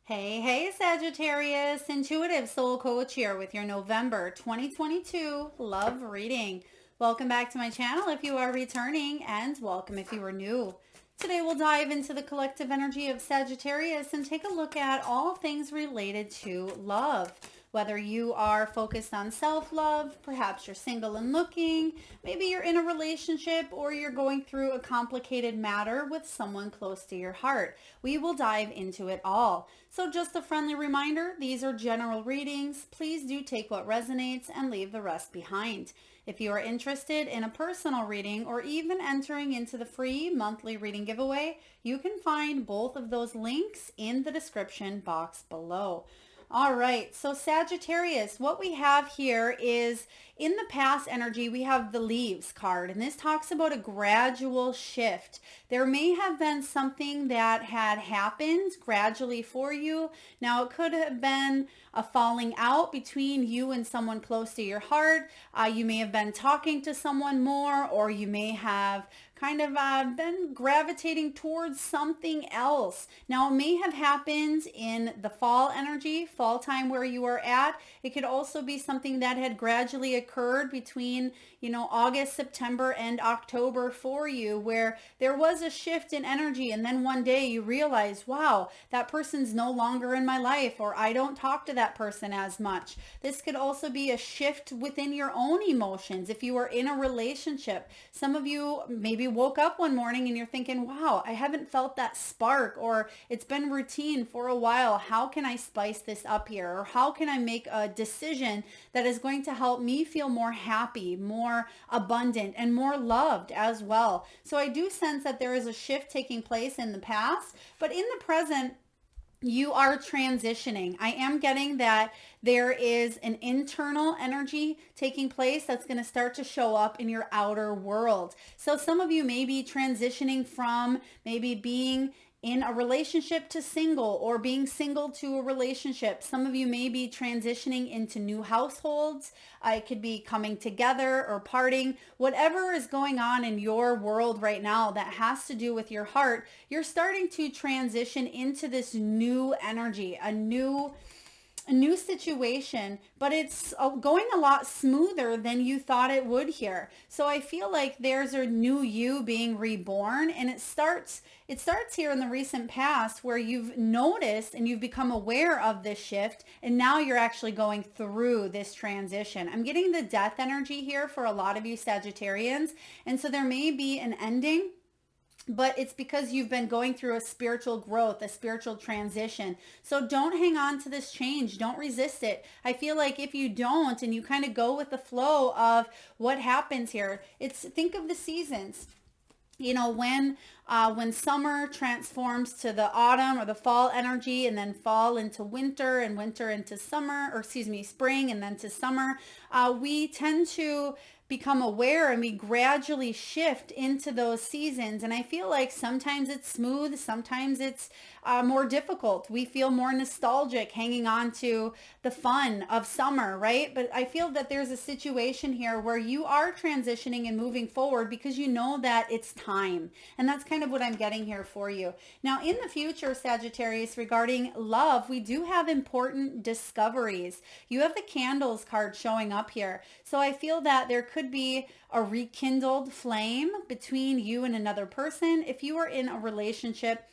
Hey, Sagittarius, Intuitive Soul Coach here with your November 2022 love reading. Welcome back to my channel if you are returning, and welcome if you are new. Today we'll dive into the collective energy of Sagittarius and take a look at all things related to love. Whether you are focused on self-love, perhaps you're single and looking, maybe you're in a relationship, or you're going through a complicated matter with someone close to your heart. We will dive into it all. So just a friendly reminder, these are general readings. Please do take what resonates and leave the rest behind. If you are interested in a personal reading or even entering into the free monthly reading giveaway, you can find both of those links in the description box below. All right, so Sagittarius, what we have here is in the past energy, we have the Leaves card, and this talks about a gradual shift. There may have been something that had happened gradually for you. Now, it could have been a falling out between you and someone close to your heart. You may have been talking to someone more, or you may have kind of been gravitating towards something else. Now, it may have happened in the fall energy, fall time where you are at. It could also be something that had gradually occurred between, August, September, and October for you, where there was a shift in energy. And then one day you realize, wow, that person's no longer in my life, or I don't talk to that person as much. This could also be a shift within your own emotions. If you are in a relationship, some of you maybe woke up one morning and you're thinking, wow, I haven't felt that spark, or it's been routine for a while. How can I spice this up here? Or how can I make a decision that is going to help me feel more happy, more abundant, and more loved as well? So I do sense that there is a shift taking place in the past, but in the present, you are transitioning. I am getting that there is an internal energy taking place that's going to start to show up in your outer world. So some of you may be transitioning from maybe being in a relationship to single, or being single to a relationship. Some of you may be transitioning into new households. It could be coming together or parting. Whatever is going on in your world right now that has to do with your heart, you're starting to transition into this new energy, a new situation, but it's going a lot smoother than you thought it would here. So I feel like there's a new you being reborn, and it starts here in the recent past where you've noticed and you've become aware of this shift, and now you're actually going through this transition. I'm getting the death energy here for a lot of you Sagittarians, and so there may be an ending, but it's because you've been going through a spiritual growth, a spiritual transition. So don't hang on to this change. Don't resist it. I feel like if you don't, and you kind of go with the flow of what happens here, think of the seasons. When summer transforms to the autumn or the fall energy, and then fall into winter, and winter into summer, or excuse me, spring, and then to summer, we tend to become aware, and we gradually shift into those seasons. And I feel like sometimes it's smooth, sometimes it's more difficult. We feel more nostalgic hanging on to the fun of summer, right? But I feel that there's a situation here where you are transitioning and moving forward because you know that it's time. And that's kind of what I'm getting here for you. Now, in the future, Sagittarius, regarding love, we do have important discoveries. You have the Candles card showing up here. So I feel that there could be a rekindled flame between you and another person. If you are in a relationship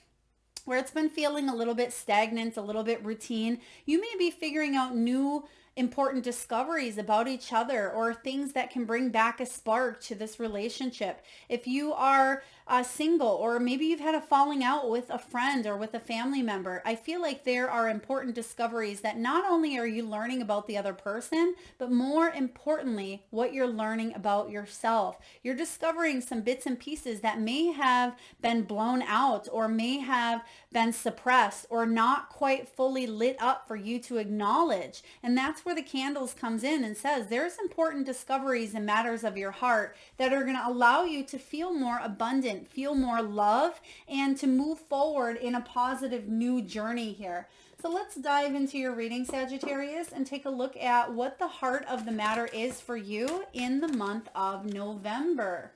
where it's been feeling a little bit stagnant, a little bit routine, you may be figuring out new important discoveries about each other, or things that can bring back a spark to this relationship. If you are single, or maybe you've had a falling out with a friend or with a family member, I feel like there are important discoveries that not only are you learning about the other person, but more importantly, what you're learning about yourself. You're discovering some bits and pieces that may have been blown out, or may have been suppressed, or not quite fully lit up for you to acknowledge. And that's where the Candles comes in and says there's important discoveries and matters of your heart that are going to allow you to feel more abundant, feel more love, and to move forward in a positive new journey here. So let's dive into your reading, Sagittarius, and take a look at what the heart of the matter is for you in the month of November.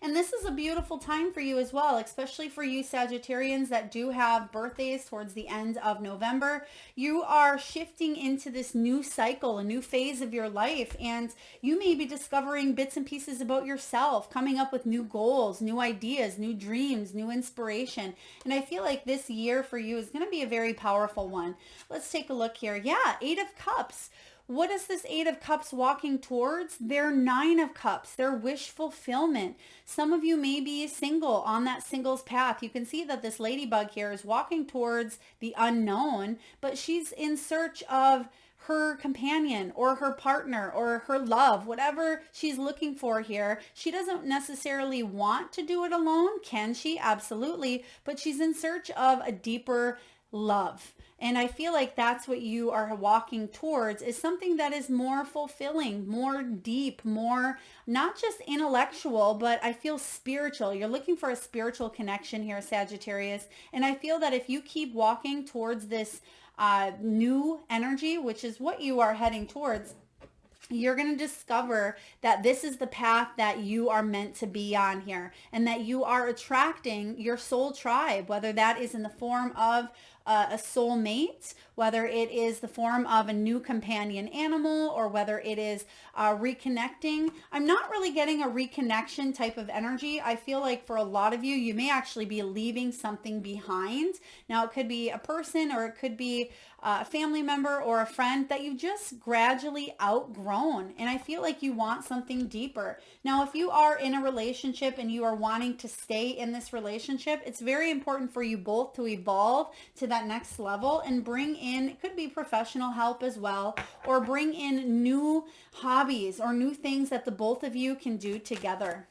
And this is a beautiful time for you as well, especially for you Sagittarians that do have birthdays towards the end of November. You are shifting into this new cycle, a new phase of your life, and you may be discovering bits and pieces about yourself, coming up with new goals, new ideas, new dreams, new inspiration. And I feel like this year for you is going to be a very powerful one. Let's take a look here. Yeah, 8 of Cups. What is this 8 of Cups walking towards? Their 9 of Cups, their wish fulfillment. Some of you may be single, on that singles path. You can see that this ladybug here is walking towards the unknown, but she's in search of her companion or her partner or her love, whatever she's looking for here. She doesn't necessarily want to do it alone. Can she? Absolutely. But she's in search of a deeper love. And I feel like that's what you are walking towards, is something that is more fulfilling, more deep, more not just intellectual, but I feel spiritual. You're looking for a spiritual connection here, Sagittarius. And I feel that if you keep walking towards this new energy, which is what you are heading towards, you're going to discover that this is the path that you are meant to be on here, and that you are attracting your soul tribe, whether that is in the form of a soul mate, whether it is the form of a new companion animal, or whether it is reconnecting. I'm not really getting a reconnection type of energy. I feel like for a lot of you, you may actually be leaving something behind. Now, it could be a person, or it could be a family member or a friend that you've just gradually outgrown. And I feel like you want something deeper. Now, if you are in a relationship and you are wanting to stay in this relationship, it's very important for you both to evolve to that next level and bring in, it could be professional help as well, or bring in new hobbies or new things that the both of you can do together.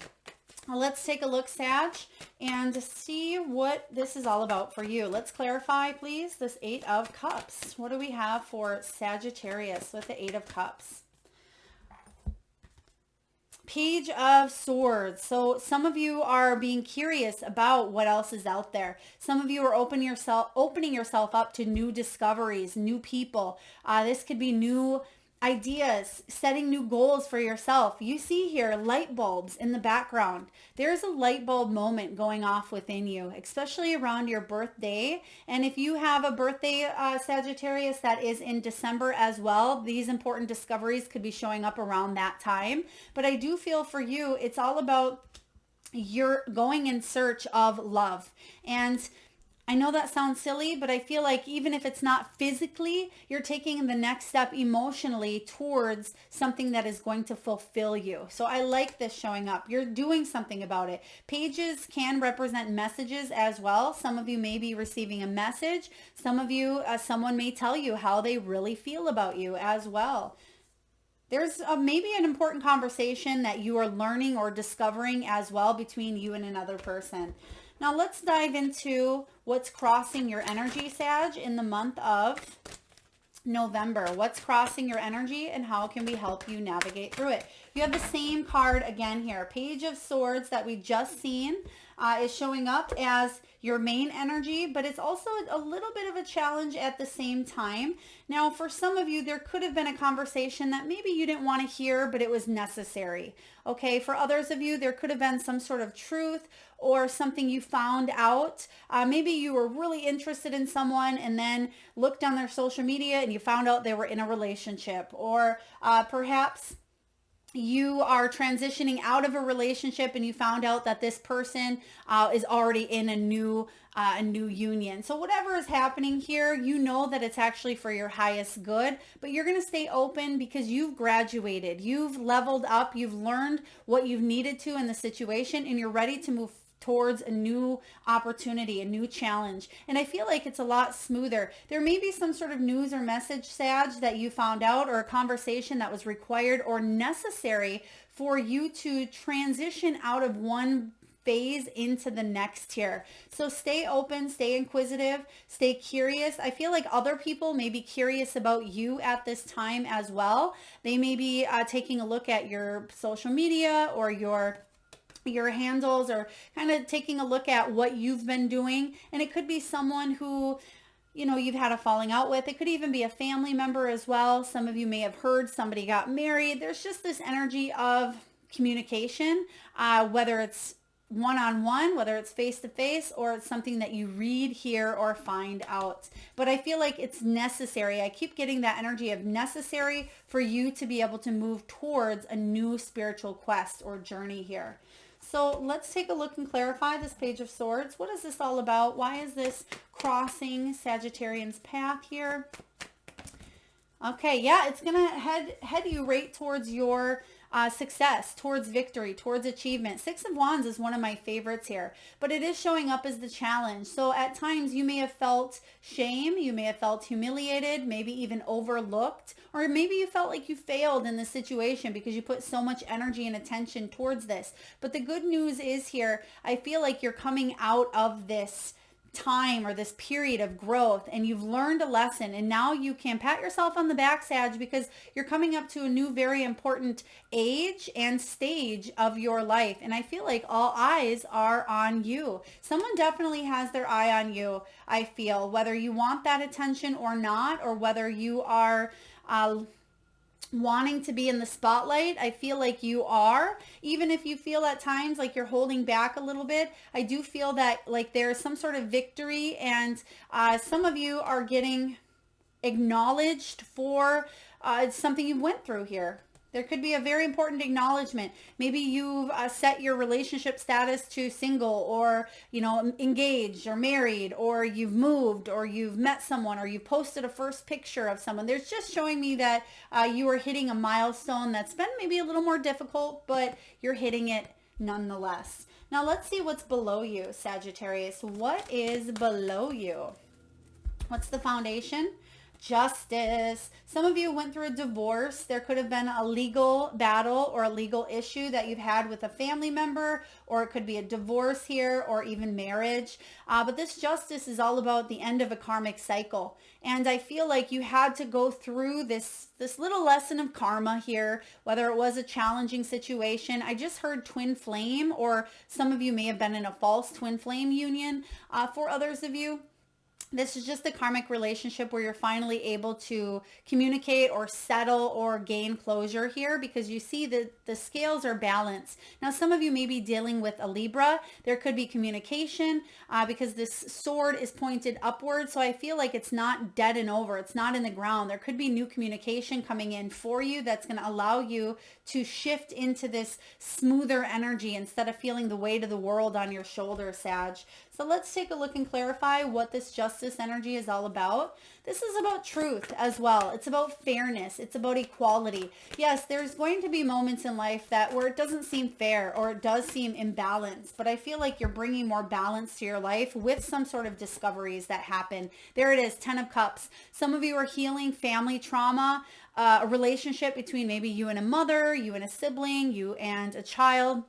Let's take a look, Sag, and see what this is all about for you. Let's clarify, please, this 8 of Cups. What do we have for Sagittarius with the 8 of Cups? Page of Swords. So some of you are being curious about what else is out there. Some of you are opening yourself up to new discoveries, new people. This could be new ideas, setting new goals for yourself. You see here light bulbs in the background. There's a light bulb moment going off within you, especially around your birthday. And if you have a birthday, Sagittarius, that is in December as well, these important discoveries could be showing up around that time. But I do feel for you, it's all about you're going in search of love. And I know that sounds silly, but I feel like even if it's not physically, you're taking the next step emotionally towards something that is going to fulfill you. So I like this showing up. You're doing something about it. Pages can represent messages as well. Some of you may be receiving a message. Some of you, someone may tell you how they really feel about you as well. There's maybe an important conversation that you are learning or discovering as well between you and another person. Now let's dive into what's crossing your energy, Sag, in the month of November. What's crossing your energy and how can we help you navigate through it? You have the same card again here. Page of Swords that we just seen is showing up as your main energy, but it's also a little bit of a challenge at the same time. Now, for some of you, there could have been a conversation that maybe you didn't want to hear, but it was necessary. Okay, for others of you, there could have been some sort of truth or something you found out. Maybe you were really interested in someone and then looked on their social media and you found out they were in a relationship, or perhaps you are transitioning out of a relationship and you found out that this person is already in a new union. So whatever is happening here, you know that it's actually for your highest good, but you're going to stay open because you've graduated, you've leveled up, you've learned what you've needed to in the situation, and you're ready to move towards a new opportunity, a new challenge. And I feel like it's a lot smoother. There may be some sort of news or message, Sag, that you found out, or a conversation that was required or necessary for you to transition out of one phase into the next here. So stay open, stay inquisitive, stay curious. I feel like other people may be curious about you at this time as well. They may be taking a look at your social media or your handles, or kind of taking a look at what you've been doing. And it could be someone who, you know, you've had a falling out with. It could even be a family member as well. Some of you may have heard somebody got married. There's just this energy of communication, whether it's one-on-one, whether it's face-to-face or it's something that you read, hear, or find out. But I feel like it's necessary. I keep getting that energy of necessary for you to be able to move towards a new spiritual quest or journey here. So let's take a look and clarify this Page of Swords. What is this all about? Why is this crossing Sagittarian's path here? Okay, yeah, it's going to head you right towards your success, towards victory, towards achievement. Six of Wands is one of my favorites here, but it is showing up as the challenge. So at times you may have felt shame, you may have felt humiliated, maybe even overlooked, or maybe you felt like you failed in the situation because you put so much energy and attention towards this. But the good news is here, I feel like you're coming out of this time or this period of growth and you've learned a lesson, and now you can pat yourself on the back, Sag, because you're coming up to a new very important age and stage of your life. And I feel like all eyes are on you. Someone definitely has their eye on you, I feel, whether you want that attention or not, or whether you are wanting to be in the spotlight. I feel like you are, even if you feel at times like you're holding back a little bit. I do feel that like there's some sort of victory, and some of you are getting acknowledged for something you went through here. There could be a very important acknowledgement. Maybe you've set your relationship status to single, or, you know, engaged or married, or you've moved, or you've met someone, or you posted a first picture of someone. There's just showing me that you are hitting a milestone that's been maybe a little more difficult, but you're hitting it nonetheless. Now let's see what's below you, Sagittarius. What is below you? What's the foundation? Justice. Some of you went through a divorce. There could have been a legal battle or a legal issue that you've had with a family member, or it could be a divorce here, or even marriage. But this justice is all about the end of a karmic cycle. And I feel like you had to go through this little lesson of karma here, whether it was a challenging situation. I just heard twin flame, or some of you may have been in a false twin flame union. For others of you, this is just a karmic relationship where you're finally able to communicate or settle or gain closure here, because you see that the scales are balanced. Now, some of you may be dealing with a Libra. There could be communication because this sword is pointed upward. So I feel like it's not dead and over. It's not in the ground. There could be new communication coming in for you that's going to allow you to shift into this smoother energy instead of feeling the weight of the world on your shoulders, Sag. So let's take a look and clarify what this justice energy is all about. This is about truth as well. It's about fairness. It's about equality. Yes, there's going to be moments in life where it doesn't seem fair, or it does seem imbalanced, but I feel like you're bringing more balance to your life with some sort of discoveries that happen. There it is, 10 of Cups. Some of you are healing family trauma, a relationship between maybe you and a mother, you and a sibling, you and a child.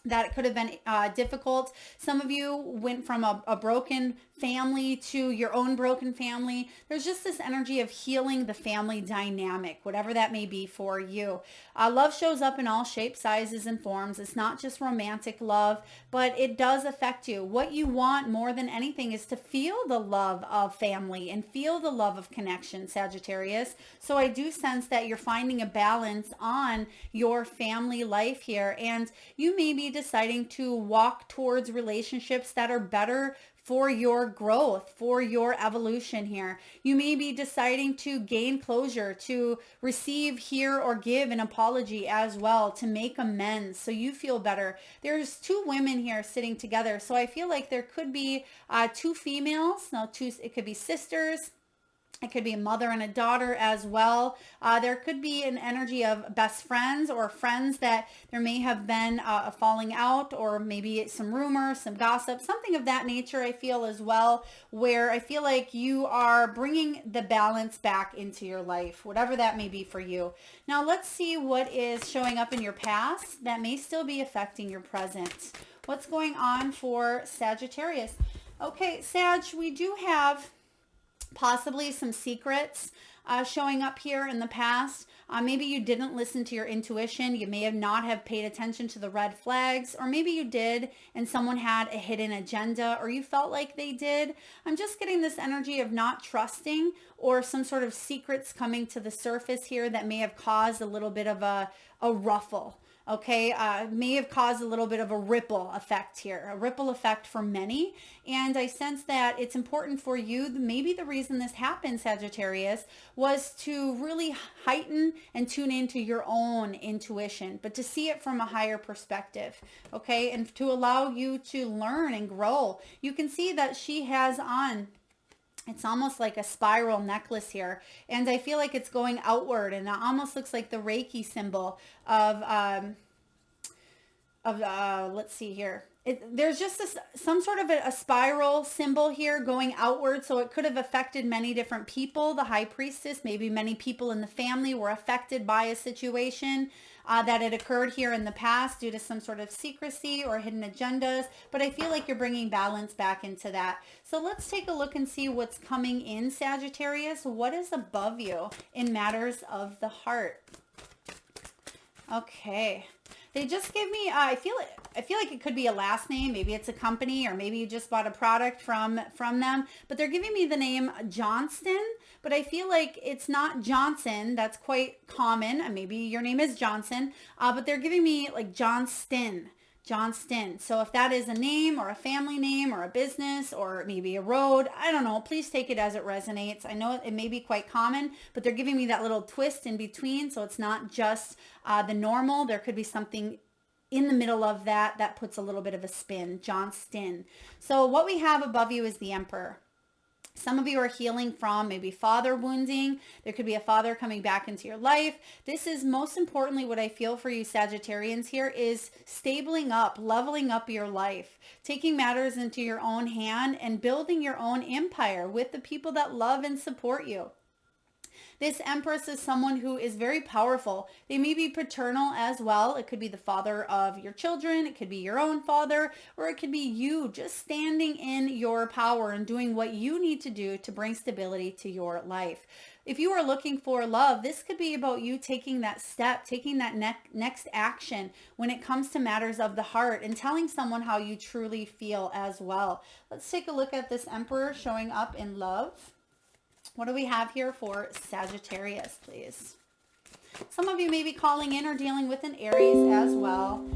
That could have been difficult. Some of you went from a broken family to your own broken family. There's just this energy of healing the family dynamic, whatever that may be for you. Love shows up in all shapes, sizes, and forms. It's not just romantic love, but it does affect you. What you want more than anything is to feel the love of family and feel the love of connection, Sagittarius. So I do sense that you're finding a balance on your family life here, and you may be deciding to walk towards relationships that are better for your growth, for your evolution here. You may be deciding to gain closure, to receive, hear, or give an apology as well, to make amends so you feel better. There's two women here sitting together, so I feel like there could be two females. Now, it could be sisters. It could be a mother and a daughter as well. There could be an energy of best friends, or friends that there may have been a falling out, or maybe some rumors, some gossip, something of that nature, I feel as well, where I feel like you are bringing the balance back into your life, whatever that may be for you. Now let's see what is showing up in your past that may still be affecting your present. What's going on for Sagittarius? Okay, Sag, we do have possibly some secrets showing up here in the past. Maybe you didn't listen to your intuition. You may have not have paid attention to the red flags, or maybe you did and someone had a hidden agenda, or you felt like they did. I'm just getting this energy of not trusting, or some sort of secrets coming to the surface here that may have caused a little bit of a ruffle. okay, may have caused a little bit of a ripple effect here, a ripple effect for many. And I sense that it's important for you. Maybe the reason this happened, Sagittarius, was to really heighten and tune into your own intuition, but to see it from a higher perspective, okay, and to allow you to learn and grow. You can see that she has on, it's almost like a spiral necklace here. And I feel like it's going outward, and it almost looks like the Reiki symbol of let's see here. There's just some sort of a spiral symbol here going outward. So it could have affected many different people. The high priestess, maybe many people in the family were affected by a situation that had occurred here in the past due to some sort of secrecy or hidden agendas. But I feel like you're bringing balance back into that. So let's take a look and see what's coming in, Sagittarius. What is above you in matters of the heart? Okay. They just give me, I feel like it could be a last name. Maybe it's a company, or maybe you just bought a product from them. But they're giving me the name Johnston. But I feel like it's not Johnson. That's quite common. Maybe your name is Johnson. But they're giving me like Johnston. Johnston. So if that is a name or a family name or a business or maybe a road, I don't know. Please take it as it resonates. I know it may be quite common, but they're giving me that little twist in between. So it's not just the normal. There could be something in the middle of that that puts a little bit of a spin. Johnston. So what we have above you is the Emperor. Some of you are healing from maybe father wounding. There could be a father coming back into your life. This is most importantly what I feel for you Sagittarians here is stabling up, leveling up your life, taking matters into your own hand and building your own empire with the people that love and support you. This Empress is someone who is very powerful. They may be paternal as well. It could be the father of your children. It could be your own father, or it could be you just standing in your power and doing what you need to do to bring stability to your life. If you are looking for love, this could be about you taking that step, taking that next action when it comes to matters of the heart and telling someone how you truly feel as well. Let's take a look at this Emperor showing up in love. What do we have here for Sagittarius, please? Some of you may be calling in or dealing with an Aries as well.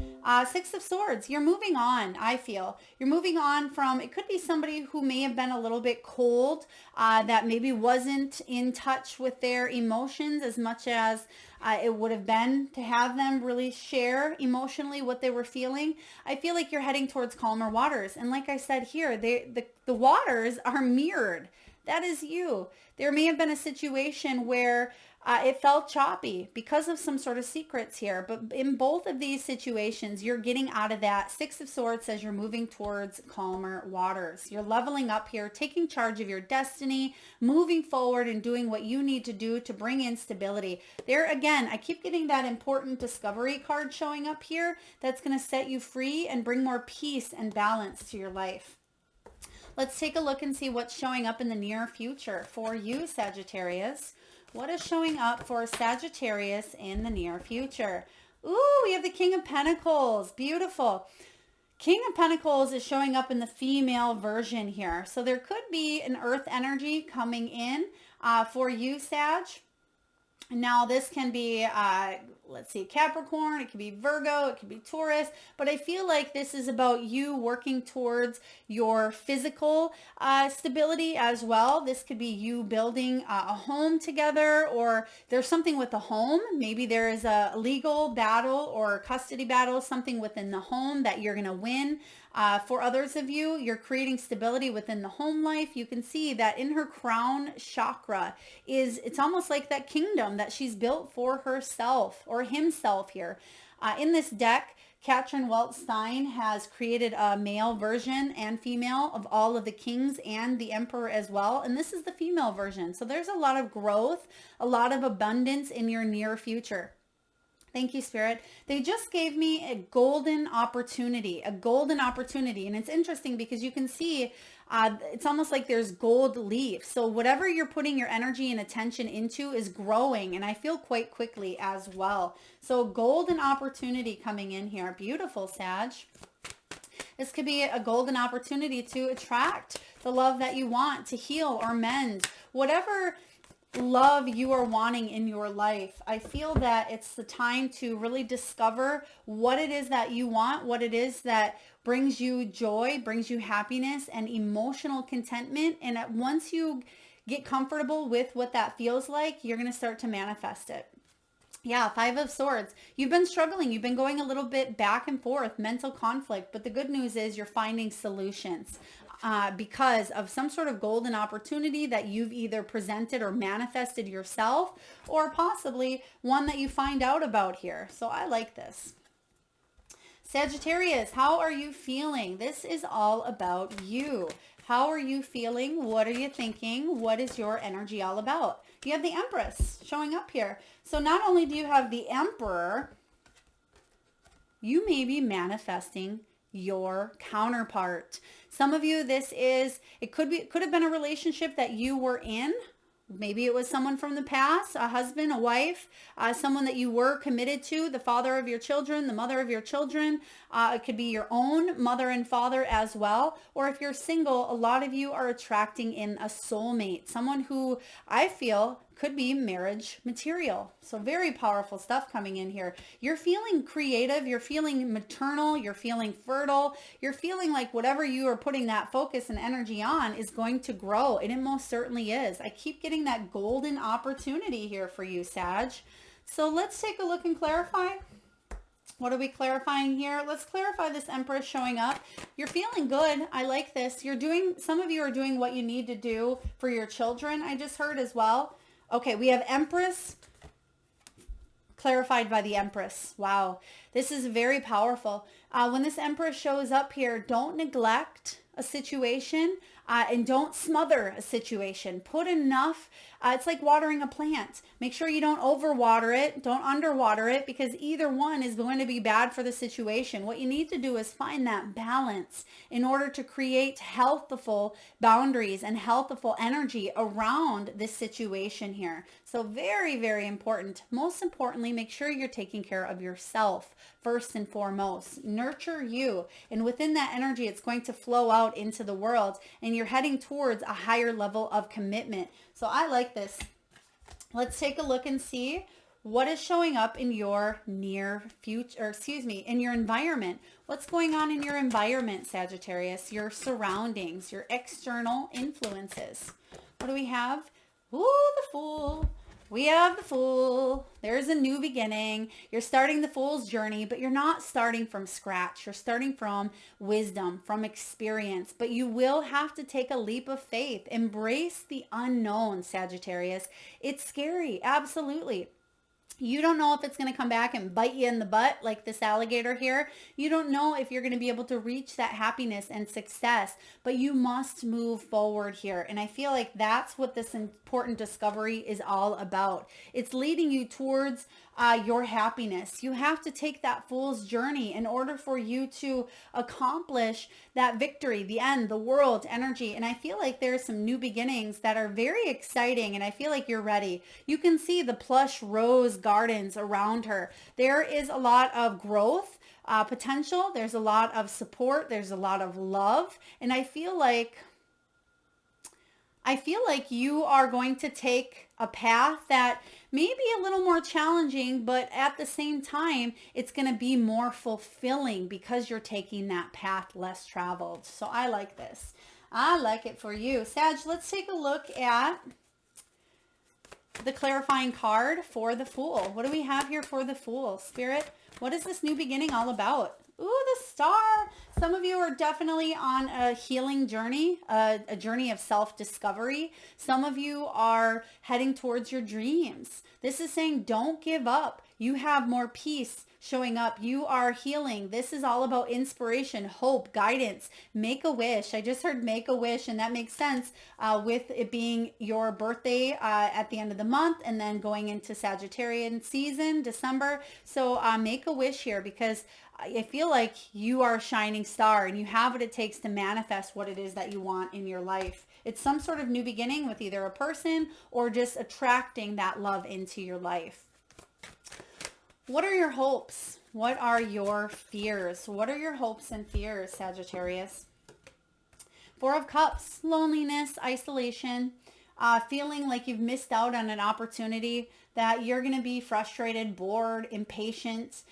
Six of Swords. You're moving on, I feel. You're moving on from, it could be somebody who may have been a little bit cold, that maybe wasn't in touch with their emotions as much as it would have been to have them really share emotionally what they were feeling. I feel like you're heading towards calmer waters. And like I said here, the waters are mirrored. That is you. There may have been a situation where it felt choppy because of some sort of secrets here. But in both of these situations, you're getting out of that. Six of Swords as you're moving towards calmer waters. You're leveling up here, taking charge of your destiny, moving forward and doing what you need to do to bring in stability. There again, I keep getting that important discovery card showing up here. That's going to set you free and bring more peace and balance to your life. Let's take a look and see what's showing up in the near future for you, Sagittarius. What is showing up for Sagittarius in the near future? Ooh, we have the King of Pentacles. Beautiful. King of Pentacles is showing up in the female version here. So there could be an earth energy coming in for you, Sag. Now this can be, let's see, Capricorn, it could be Virgo, it could be Taurus, but I feel like this is about you working towards your physical stability as well. This could be you building a home together, or there's something with the home. Maybe there is a legal battle or custody battle, something within the home that you're going to win. For others of you, you're creating stability within the home life. You can see that in her crown chakra it's almost like that kingdom that she's built for herself or himself here. In this deck, Katrin Weltstein has created a male version and female of all of the kings and the emperor as well. And this is the female version. So there's a lot of growth, a lot of abundance in your near future. Thank you, Spirit. They just gave me a golden opportunity, And it's interesting because you can see it's almost like there's gold leaf. So whatever you're putting your energy and attention into is growing. And I feel quite quickly as well. So golden opportunity coming in here. Beautiful, Sag. This could be a golden opportunity to attract the love that you want, to heal or mend. Whatever love you are wanting in your life. I feel that it's the time to really discover what it is that you want, what it is that brings you joy, brings you happiness and emotional contentment. And once you get comfortable with what that feels like, you're going to start to manifest it. Yeah, Five of Swords. You've been struggling. You've been going a little bit back and forth, mental conflict. But the good news is you're finding solutions because of some sort of golden opportunity that you've either presented or manifested yourself, or possibly one that you find out about here. So I like this. Sagittarius, how are you feeling? This is all about you. How are you feeling? What are you thinking? What is your energy all about? You have the Empress showing up here. So not only do you have the Emperor, you may be manifesting your counterpart. Some of you, it could have been a relationship that you were in. Maybe it was someone from the past, a husband, a wife, someone that you were committed to, the father of your children, the mother of your children. It could be your own mother and father as well. Or if you're single, a lot of you are attracting in a soulmate, someone who I feel could be marriage material. So very powerful stuff coming in here. You're feeling creative. You're feeling maternal. You're feeling fertile. You're feeling like whatever you are putting that focus and energy on is going to grow. And it most certainly is. I keep getting that golden opportunity here for you, Sag. So let's take a look and clarify. What are we clarifying here? Let's clarify this Empress showing up. You're feeling good. I like this. Some of you are doing what you need to do for your children. I just heard as well. Okay, we have Empress clarified by the Empress. Wow, this is very powerful. When this Empress shows up here, don't neglect a situation and don't smother a situation. Put enough, it's like watering a plant. Make sure you don't overwater it, don't underwater it, because either one is going to be bad for the situation. What you need to do is find that balance in order to create healthful boundaries and healthful energy around this situation here. So very, very important. Most importantly, make sure you're taking care of yourself first and foremost. Nurture you. And within that energy, it's going to flow out into the world, and you're heading towards a higher level of commitment. So I like this. Let's take a look and see what is showing up in your near future, or excuse me, in your environment. What's going on in your environment, Sagittarius? Your surroundings, your external influences. What do we have? Ooh, the Fool. We have the Fool. There's a new beginning. You're starting the Fool's journey, but you're not starting from scratch. You're starting from wisdom, from experience, but you will have to take a leap of faith. Embrace the unknown, Sagittarius. It's scary. Absolutely. You don't know if it's going to come back and bite you in the butt like this alligator here. You don't know if you're going to be able to reach that happiness and success, but you must move forward here. And I feel like that's what this important discovery is all about. It's leading you towards your happiness. You have to take that Fool's journey in order for you to accomplish that victory, the end, the world, energy. And I feel like there's some new beginnings that are very exciting, and I feel like you're ready. You can see the plush rose gardens around her. There is a lot of growth potential. There's a lot of support. There's a lot of love. And I feel like you are going to take a path that may be a little more challenging, but at the same time, it's going to be more fulfilling because you're taking that path less traveled. So I like this. I like it for you. Sag, let's take a look at the clarifying card for the Fool. What do we have here for the Fool? Spirit, what is this new beginning all about? Ooh, the Star. Some of you are definitely on a healing journey, a journey of self-discovery. Some of you are heading towards your dreams. This is saying don't give up. You have more peace showing up. You are healing. This is all about inspiration, hope, guidance. Make a wish. I just heard make a wish, and that makes sense with it being your birthday at the end of the month and then going into Sagittarian season, December. So make a wish here, because I feel like you are a shining star and you have what it takes to manifest what it is that you want in your life. It's some sort of new beginning with either a person or just attracting that love into your life. What are your hopes? What are your fears? What are your hopes and fears, Sagittarius? Four of Cups, loneliness, isolation. feeling like you've missed out on an opportunity, that you're going to be frustrated, bored, impatient,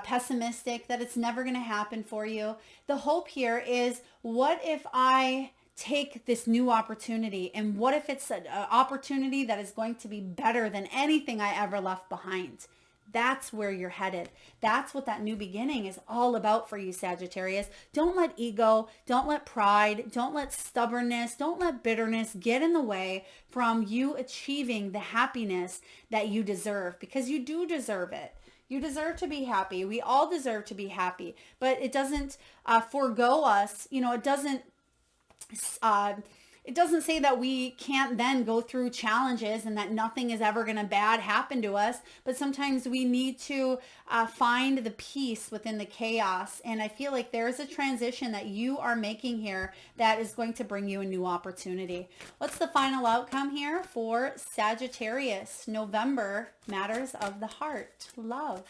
pessimistic, that it's never going to happen for you. The hope here is, what if I take this new opportunity, and what if it's an opportunity that is going to be better than anything I ever left behind? That's where you're headed. That's what that new beginning is all about for you, Sagittarius. Don't let ego, don't let pride, don't let stubbornness, don't let bitterness get in the way from you achieving the happiness that you deserve, because you do deserve it. You deserve to be happy. We all deserve to be happy, but it doesn't forego us. You know, it doesn't say that we can't then go through challenges and that nothing is ever going to bad happen to us. But sometimes we need to find the peace within the chaos. And I feel like there is a transition that you are making here that is going to bring you a new opportunity. What's the final outcome here for Sagittarius? November, matters of the heart, love.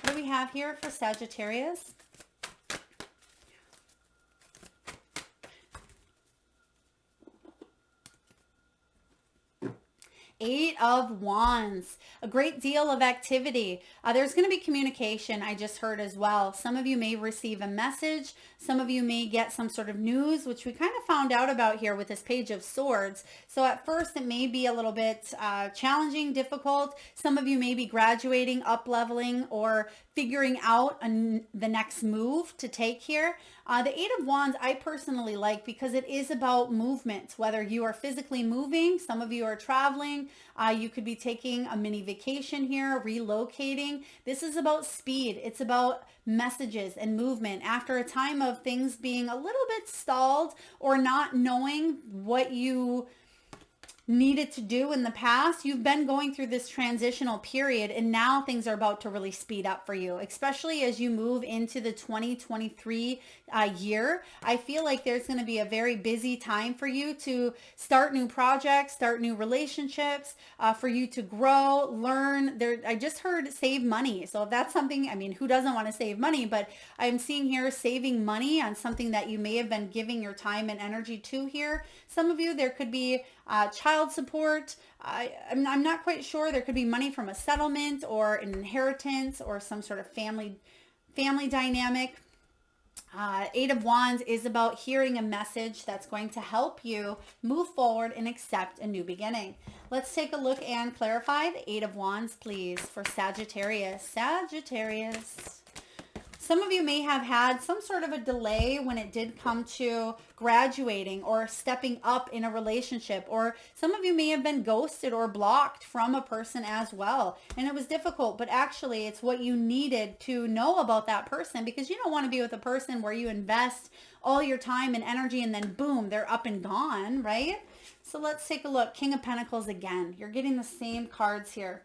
What do we have here for Sagittarius? Eight of Wands, a great deal of activity. There's going to be communication, I just heard as well. Some of you may receive a message. Some of you may get some sort of news, which we kind of found out about here with this Page of Swords. So at first it may be a little bit challenging, difficult. Some of you may be graduating, up-leveling, or figuring out the next move to take here. The Eight of Wands I personally like because it is about movement, whether you are physically moving, some of you are traveling, you could be taking a mini vacation here, relocating. This is about speed. It's about messages and movement. After a time of things being a little bit stalled or not knowing what you needed to do in the past, you've been going through this transitional period, and now things are about to really speed up for you, especially as you move into the 2023 year. I feel like there's going to be a very busy time for you to start new projects, start new relationships, for you to grow, learn. I just heard save money. So if that's something, I mean, who doesn't want to save money? But I'm seeing here saving money on something that you may have been giving your time and energy to here. Some of you, there could be child support. I'm not quite sure. There could be money from a settlement or an inheritance or some sort of family dynamic. Eight of Wands is about hearing a message that's going to help you move forward and accept a new beginning. Let's take a look and clarify the Eight of Wands, please, for Sagittarius. Sagittarius. Some of you may have had some sort of a delay when it did come to graduating or stepping up in a relationship, or some of you may have been ghosted or blocked from a person as well. And it was difficult, but actually it's what you needed to know about that person, because you don't want to be with a person where you invest all your time and energy and then boom, they're up and gone, right? So let's take a look. King of Pentacles again. You're getting the same cards here.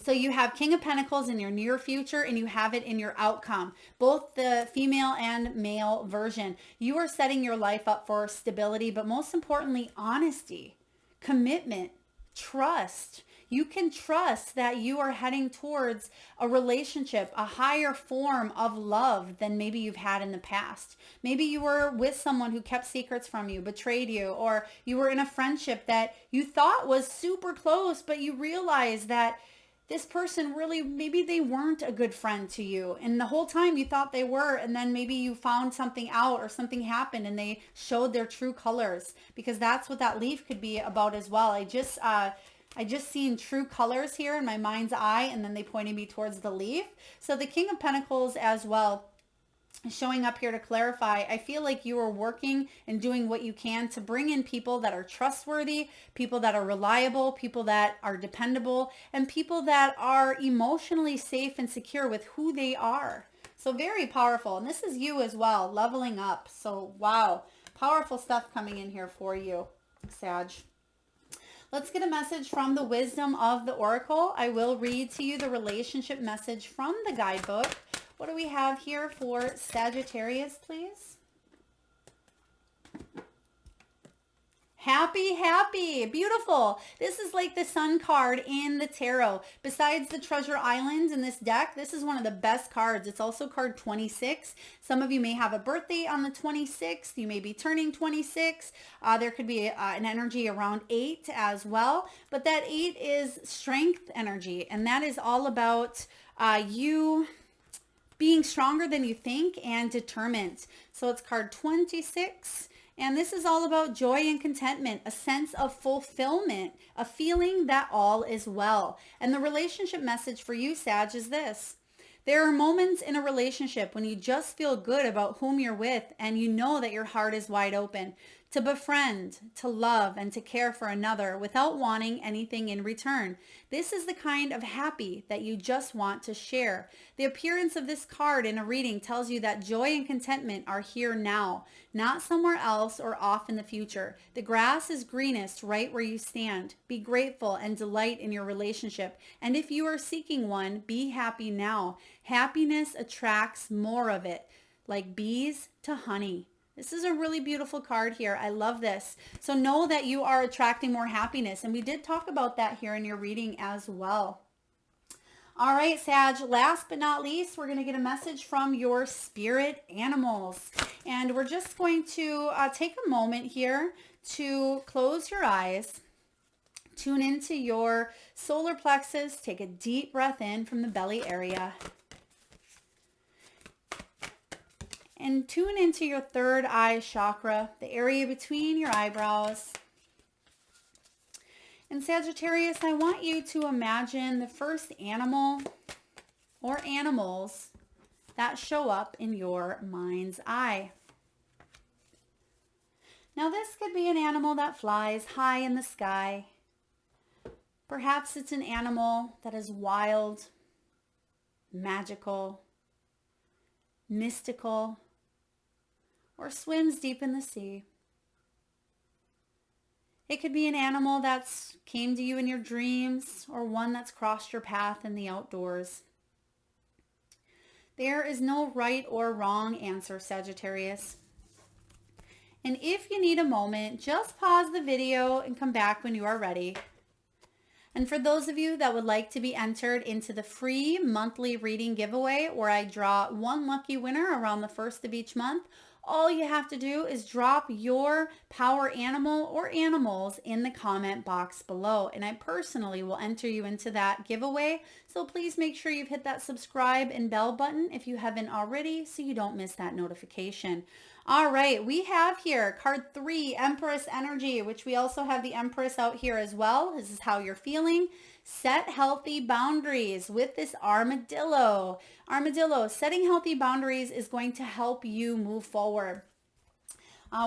So you have King of Pentacles in your near future and you have it in your outcome, both the female and male version. You are setting your life up for stability, but most importantly, honesty, commitment, trust. You can trust that you are heading towards a relationship, a higher form of love than maybe you've had in the past. Maybe you were with someone who kept secrets from you, betrayed you, or you were in a friendship that you thought was super close, but you realized that this person really, maybe they weren't a good friend to you. And the whole time you thought they were, and then maybe you found something out or something happened and they showed their true colors, because that's what that leaf could be about as well. I just seen true colors here in my mind's eye, and then they pointed me towards the leaf. So the King of Pentacles as well, showing up here to clarify. I feel like you are working and doing what you can to bring in people that are trustworthy, people that are reliable, people that are dependable, and people that are emotionally safe and secure with who they are. So very powerful. And this is you as well, leveling up. So wow, powerful stuff coming in here for you, Sag. Let's get a message from the Wisdom of the Oracle. I will read to you the relationship message from the guidebook. What do we have here for Sagittarius, please? Happy, happy, beautiful. This is like the sun card in the tarot. Besides the Treasure Island in this deck, this is one of the best cards. It's also card 26. Some of you may have a birthday on the 26th. You may be turning 26. There could be an energy around 8 as well. But that 8 is strength energy. And that is all about you being stronger than you think and determined. So it's card 26. And this is all about joy and contentment, a sense of fulfillment, a feeling that all is well. And the relationship message for you, Sag, is this. There are moments in a relationship when you just feel good about whom you're with and you know that your heart is wide open to befriend, to love, and to care for another without wanting anything in return. This is the kind of happy that you just want to share. The appearance of this card in a reading tells you that joy and contentment are here now, not somewhere else or off in the future. The grass is greenest right where you stand. Be grateful and delight in your relationship. And if you are seeking one, be happy now. Happiness attracts more of it, like bees to honey. This is a really beautiful card here. I love this. So know that you are attracting more happiness. And we did talk about that here in your reading as well. All right, Sag, last but not least, we're going to get a message from your spirit animals. And we're just going to take a moment here to close your eyes, tune into your solar plexus, take a deep breath in from the belly area, and tune into your third eye chakra, the area between your eyebrows. And Sagittarius, I want you to imagine the first animal or animals that show up in your mind's eye. Now this could be an animal that flies high in the sky. Perhaps it's an animal that is wild, magical, mystical, or swims deep in the sea. It could be an animal that's came to you in your dreams or one that's crossed your path in the outdoors. There is no right or wrong answer, Sagittarius. And if you need a moment, just pause the video and come back when you are ready. And for those of you that would like to be entered into the free monthly reading giveaway where I draw one lucky winner around the first of each month, all you have to do is drop your power animal or animals in the comment box below. And I personally will enter you into that giveaway. So please make sure you've hit that subscribe and bell button if you haven't already so you don't miss that notification. All right, we have here card 3, Empress Energy, which we also have the Empress out here as well. This is how you're feeling. Set healthy boundaries with this armadillo. Armadillo, setting healthy boundaries is going to help you move forward.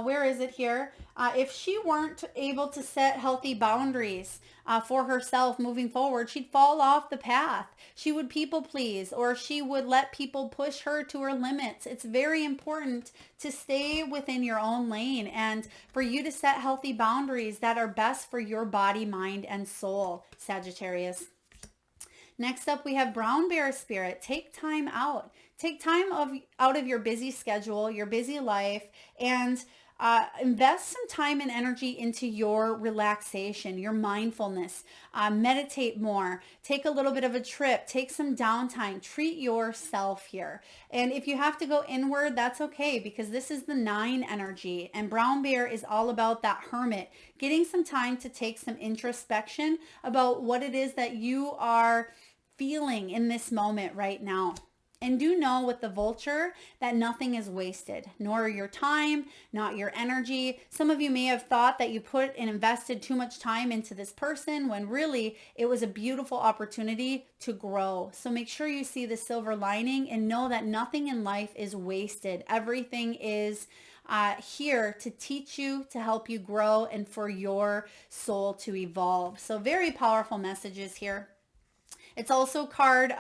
Where is it here? If she weren't able to set healthy boundaries for herself moving forward, she'd fall off the path. She would people please, or she would let people push her to her limits. It's very important to stay within your own lane and for you to set healthy boundaries that are best for your body, mind, and soul, Sagittarius. Next up, we have Brown Bear Spirit. Take time out. Take time out of your busy schedule, your busy life, and invest some time and energy into your relaxation, your mindfulness. Meditate more. Take a little bit of a trip. Take some downtime. Treat yourself here. And if you have to go inward, that's okay because this is the 9 energy. And Brown Bear is all about that hermit, getting some time to take some introspection about what it is that you are feeling in this moment right now. And do know with the vulture that nothing is wasted, nor your time, not your energy. Some of you may have thought that you put and invested too much time into this person when really it was a beautiful opportunity to grow. So make sure you see the silver lining and know that nothing in life is wasted. Everything is here to teach you, to help you grow, and for your soul to evolve. So very powerful messages here. It's also card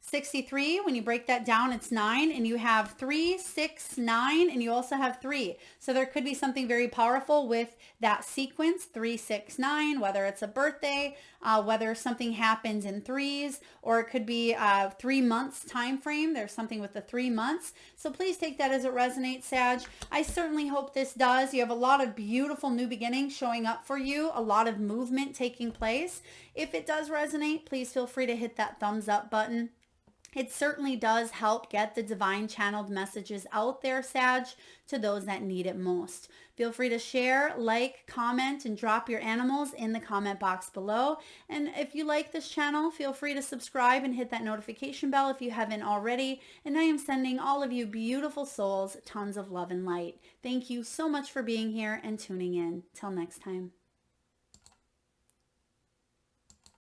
63, when you break that down, it's 9, and you have 3, 6, 9, and you also have 3. So there could be something very powerful with that sequence, 3, 6, 9, whether it's a birthday, whether something happens in threes, or it could be 3 months time frame. There's something with the 3 months. So please take that as it resonates, Sag. I certainly hope this does. You have a lot of beautiful new beginnings showing up for you, a lot of movement taking place. If it does resonate, please feel free to hit that thumbs up button. It certainly does help get the divine channeled messages out there, Sag, to those that need it most. Feel free to share, like, comment, and drop your animals in the comment box below. And if you like this channel, feel free to subscribe and hit that notification bell if you haven't already. And I am sending all of you beautiful souls tons of love and light. Thank you so much for being here and tuning in. Till next time.